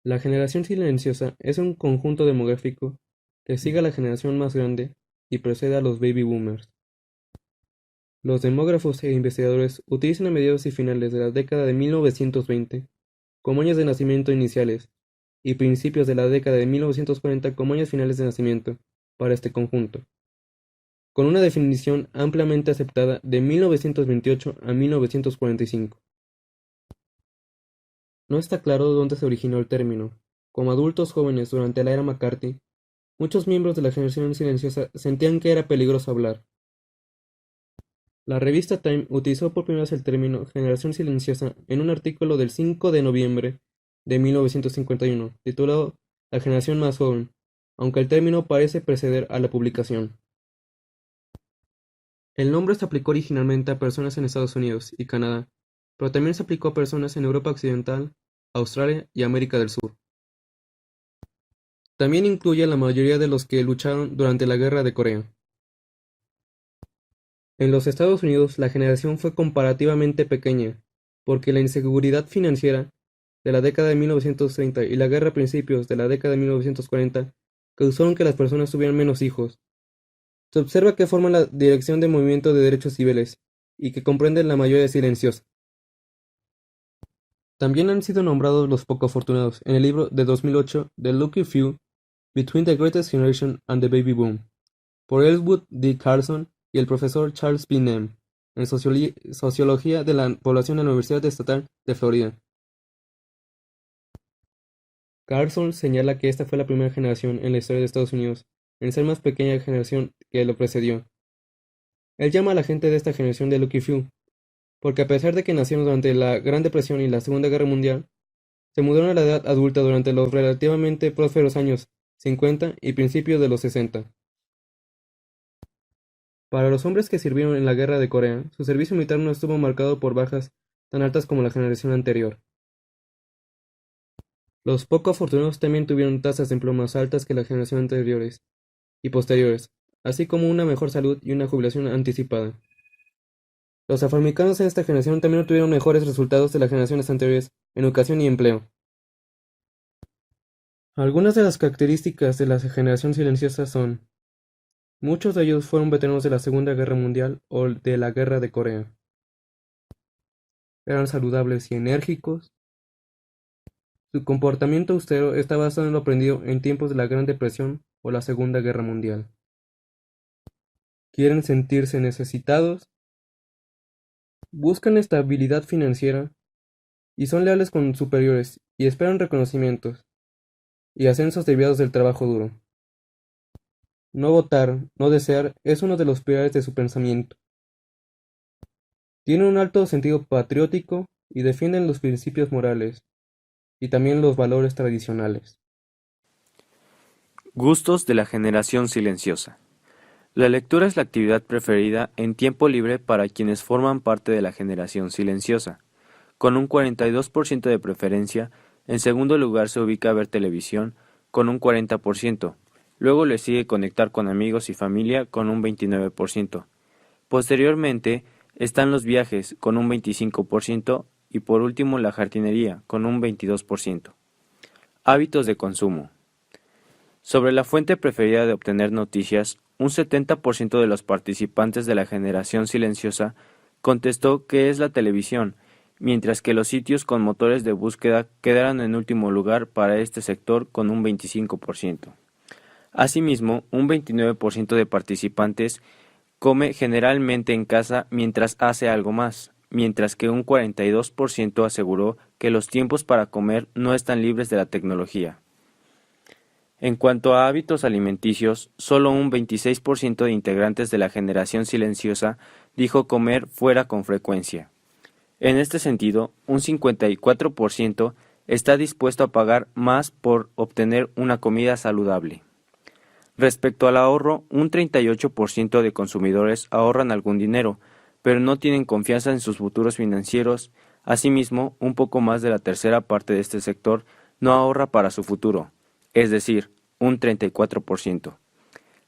La generación silenciosa es un conjunto demográfico que sigue a la generación más grande y precede a los baby boomers. Los demógrafos e investigadores utilizan a mediados y finales de la década de 1920 como años de nacimiento iniciales y principios de la década de 1940 como años finales de nacimiento para este conjunto, con una definición ampliamente aceptada de 1928 a 1945. No está claro dónde se originó el término. Como adultos jóvenes durante la era McCarthy, muchos miembros de la generación silenciosa sentían que era peligroso hablar. La revista Time utilizó por primera vez el término "generación silenciosa" en un artículo del 5 de noviembre de 1951, titulado "La generación más joven", aunque el término parece preceder a la publicación. El nombre se aplicó originalmente a personas en Estados Unidos y Canadá, pero también se aplicó a personas en Europa Occidental, Australia y América del Sur. También incluye a la mayoría de los que lucharon durante la Guerra de Corea. En los Estados Unidos la generación fue comparativamente pequeña, porque la inseguridad financiera de la década de 1930 y la guerra a principios de la década de 1940 causaron que las personas tuvieran menos hijos. Se observa que forman la Dirección de Movimiento de Derechos Civiles y que comprenden la mayoría silenciosa. También han sido nombrados los poco afortunados en el libro de 2008 The Lucky Few: Between the Greatest Generation and the Baby Boom, por Elwood D. Carson y el profesor Charles B. Nehm, en Sociología de la Población de la Universidad Estatal de Florida. Carson señala que esta fue la primera generación en la historia de Estados Unidos en ser más pequeña generación que lo precedió. Él llama a la gente de esta generación de Lucky Few, porque a pesar de que nacieron durante la Gran Depresión y la Segunda Guerra Mundial, se mudaron a la edad adulta durante los relativamente prósperos años 50 y principios de los 60. Para los hombres que sirvieron en la Guerra de Corea, su servicio militar no estuvo marcado por bajas tan altas como la generación anterior. Los poco afortunados también tuvieron tasas de empleo más altas que la generación anteriores y posteriores, así como una mejor salud y una jubilación anticipada. Los afroamericanos en esta generación también obtuvieron mejores resultados de las generaciones anteriores en educación y empleo. Algunas de las características de la generación silenciosa son: muchos de ellos fueron veteranos de la Segunda Guerra Mundial o de la Guerra de Corea. Eran saludables y enérgicos. Su comportamiento austero está basado en lo aprendido en tiempos de la Gran Depresión o la Segunda Guerra Mundial. Quieren sentirse necesitados, buscan estabilidad financiera y son leales con superiores y esperan reconocimientos y ascensos derivados del trabajo duro. No votar, no desear es uno de los pilares de su pensamiento. Tienen un alto sentido patriótico y defienden los principios morales y también los valores tradicionales. Gustos de la generación silenciosa. La lectura es la actividad preferida en tiempo libre para quienes forman parte de la generación silenciosa, con un 42% de preferencia. En segundo lugar se ubica ver televisión, con un 40%. Luego le sigue conectar con amigos y familia, con un 29%. Posteriormente están los viajes, con un 25%, y por último la jardinería, con un 22%. Hábitos de consumo. Sobre la fuente preferida de obtener noticias, un 70% de los participantes de la generación silenciosa contestó que es la televisión, mientras que los sitios con motores de búsqueda quedaron en último lugar para este sector con un 25%. Asimismo, un 29% de participantes come generalmente en casa mientras hace algo más, mientras que un 42% aseguró que los tiempos para comer no están libres de la tecnología. En cuanto a hábitos alimenticios, solo un 26% de integrantes de la generación silenciosa dijo comer fuera con frecuencia. En este sentido, un 54% está dispuesto a pagar más por obtener una comida saludable. Respecto al ahorro, un 38% de consumidores ahorran algún dinero, pero no tienen confianza en sus futuros financieros. Asimismo, un poco más de la tercera parte de este sector no ahorra para su futuro, es decir, un 34%.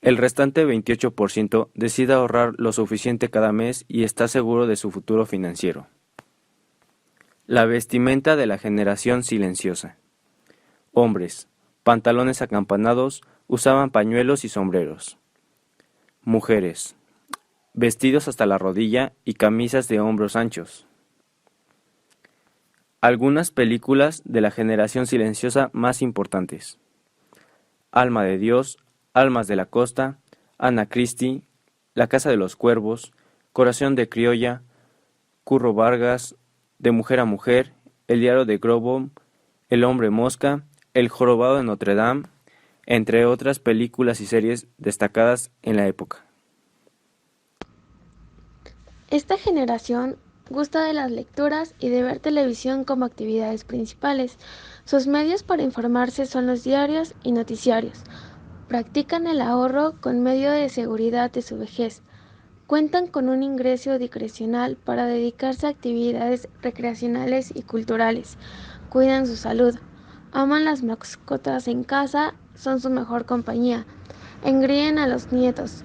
El restante 28% decide ahorrar lo suficiente cada mes y está seguro de su futuro financiero. La vestimenta de la generación silenciosa. Hombres, pantalones acampanados, usaban pañuelos y sombreros. Mujeres, vestidos hasta la rodilla y camisas de hombros anchos. Algunas películas de la generación silenciosa más importantes: Alma de Dios, Almas de la Costa, Ana Christie, La Casa de los Cuervos, Corazón de Criolla, Curro Vargas, De Mujer a Mujer, El Diario de Grobo, El Hombre Mosca, El Jorobado de Notre Dame, entre otras películas y series destacadas en la época. Esta generación gusta de las lecturas y de ver televisión como actividades principales. Sus medios para informarse son los diarios y noticiarios. Practican el ahorro con medio de seguridad de su vejez. Cuentan con un ingreso discrecional para dedicarse a actividades recreacionales y culturales. Cuidan su salud. Aman las mascotas en casa, son su mejor compañía. Engríen a los nietos.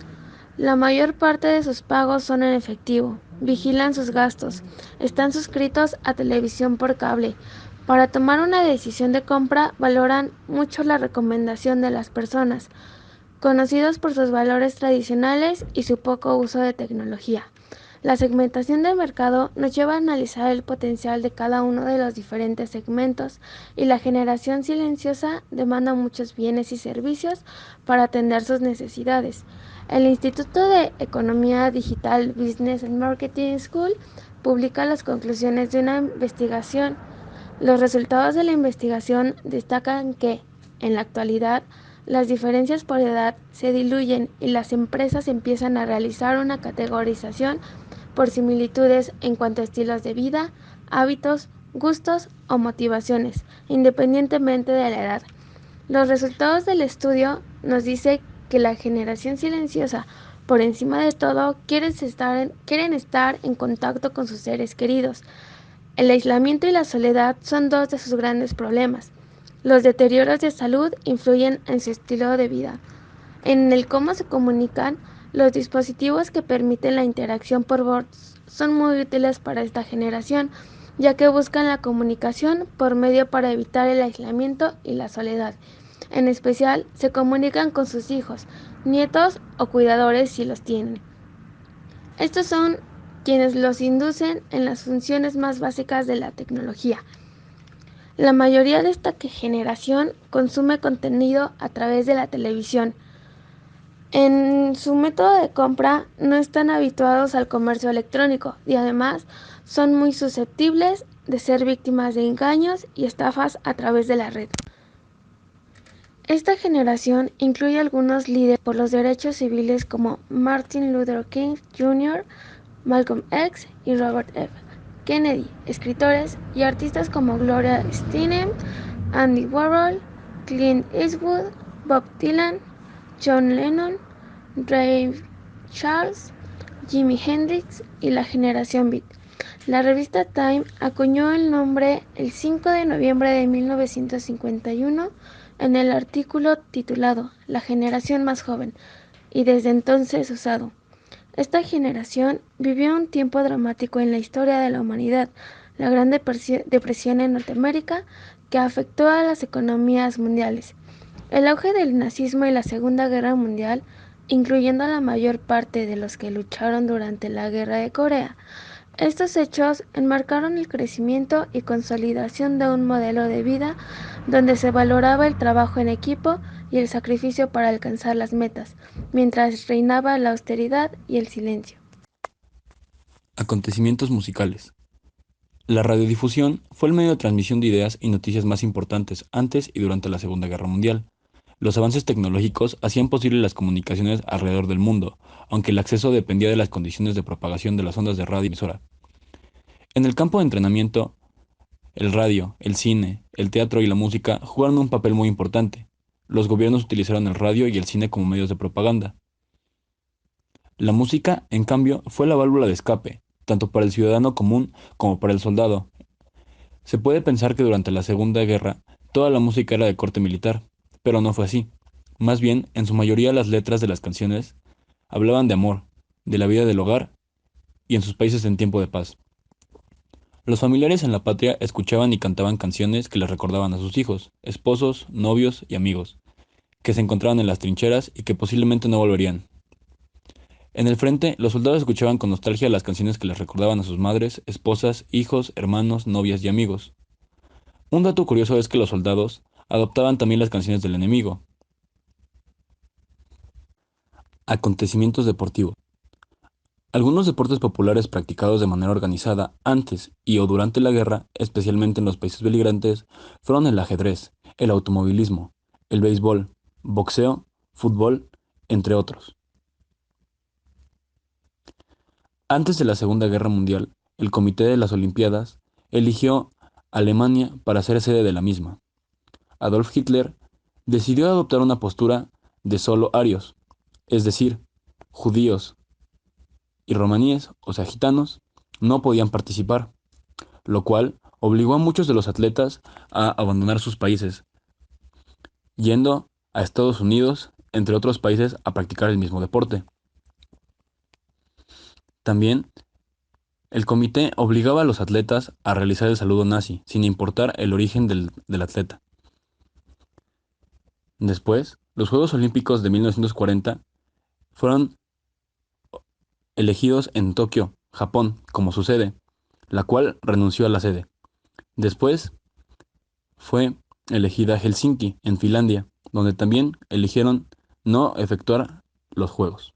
La mayor parte de sus pagos son en efectivo. Vigilan sus gastos. Están suscritos a televisión por cable. Para tomar una decisión de compra valoran mucho la recomendación de las personas, conocidos por sus valores tradicionales y su poco uso de tecnología. La segmentación del mercado nos lleva a analizar el potencial de cada uno de los diferentes segmentos, y la generación silenciosa demanda muchos bienes y servicios para atender sus necesidades. El Instituto de Economía Digital Business and Marketing School publica las conclusiones de una investigación. Los resultados de la investigación destacan que, en la actualidad, las diferencias por edad se diluyen y las empresas empiezan a realizar una categorización por similitudes en cuanto a estilos de vida, hábitos, gustos o motivaciones, independientemente de la edad. Los resultados del estudio nos dicen que la generación silenciosa, por encima de todo, quieren estar en contacto con sus seres queridos. El aislamiento y la soledad son dos de sus grandes problemas. Los deterioros de salud influyen en su estilo de vida. En el cómo se comunican, los dispositivos que permiten la interacción por voz son muy útiles para esta generación, ya que buscan la comunicación por medio para evitar el aislamiento y la soledad. En especial, se comunican con sus hijos, nietos o cuidadores si los tienen. Estos son quienes los inducen en las funciones más básicas de la tecnología. La mayoría de esta generación consume contenido a través de la televisión. En su método de compra no están habituados al comercio electrónico y además son muy susceptibles de ser víctimas de engaños y estafas a través de la red. Esta generación incluye algunos líderes por los derechos civiles como Martin Luther King Jr., Malcolm X y Robert F. Kennedy, escritores y artistas como Gloria Steinem, Andy Warhol, Clint Eastwood, Bob Dylan, John Lennon, Ray Charles, Jimi Hendrix y la generación Beat. La revista Time acuñó el nombre el 5 de noviembre de 1951 en el artículo titulado "La generación más joven", y desde entonces usado. Esta generación vivió un tiempo dramático en la historia de la humanidad, la Gran Depresión en Norteamérica, que afectó a las economías mundiales. El auge del nazismo y la Segunda Guerra Mundial, incluyendo a la mayor parte de los que lucharon durante la Guerra de Corea. Estos hechos enmarcaron el crecimiento y consolidación de un modelo de vida donde se valoraba el trabajo en equipo y el sacrificio para alcanzar las metas, mientras reinaba la austeridad y el silencio. Acontecimientos musicales. La radiodifusión fue el medio de transmisión de ideas y noticias más importantes antes y durante la Segunda Guerra Mundial. Los avances tecnológicos hacían posible las comunicaciones alrededor del mundo, aunque el acceso dependía de las condiciones de propagación de las ondas de radio y emisora. En el campo de entrenamiento, el radio, el cine, el teatro y la música jugaron un papel muy importante. Los gobiernos utilizaron el radio y el cine como medios de propaganda. La música, en cambio, fue la válvula de escape, tanto para el ciudadano común como para el soldado. Se puede pensar que durante la Segunda Guerra toda la música era de corte militar, pero no fue así. Más bien, en su mayoría las letras de las canciones hablaban de amor, de la vida del hogar y en sus países en tiempo de paz. Los familiares en la patria escuchaban y cantaban canciones que les recordaban a sus hijos, esposos, novios y amigos, que se encontraban en las trincheras y que posiblemente no volverían. En el frente, los soldados escuchaban con nostalgia las canciones que les recordaban a sus madres, esposas, hijos, hermanos, novias y amigos. Un dato curioso es que los soldados adoptaban también las canciones del enemigo. Acontecimientos deportivos. Algunos deportes populares practicados de manera organizada antes y o durante la guerra, especialmente en los países beligerantes, fueron el ajedrez, el automovilismo, el béisbol, boxeo, fútbol, entre otros. Antes de la Segunda Guerra Mundial, el Comité de las Olimpiadas eligió Alemania para ser sede de la misma. Adolf Hitler decidió adoptar una postura de solo arios, es decir, judíos y romaníes, o sea, gitanos, no podían participar, lo cual obligó a muchos de los atletas a abandonar sus países, yendo a Estados Unidos, entre otros países, a practicar el mismo deporte. También, el comité obligaba a los atletas a realizar el saludo nazi, sin importar el origen del atleta. Después, los Juegos Olímpicos de 1940 fueron elegidos en Tokio, Japón, como su sede, la cual renunció a la sede. Después fue elegida Helsinki, en Finlandia, donde también eligieron no efectuar los Juegos.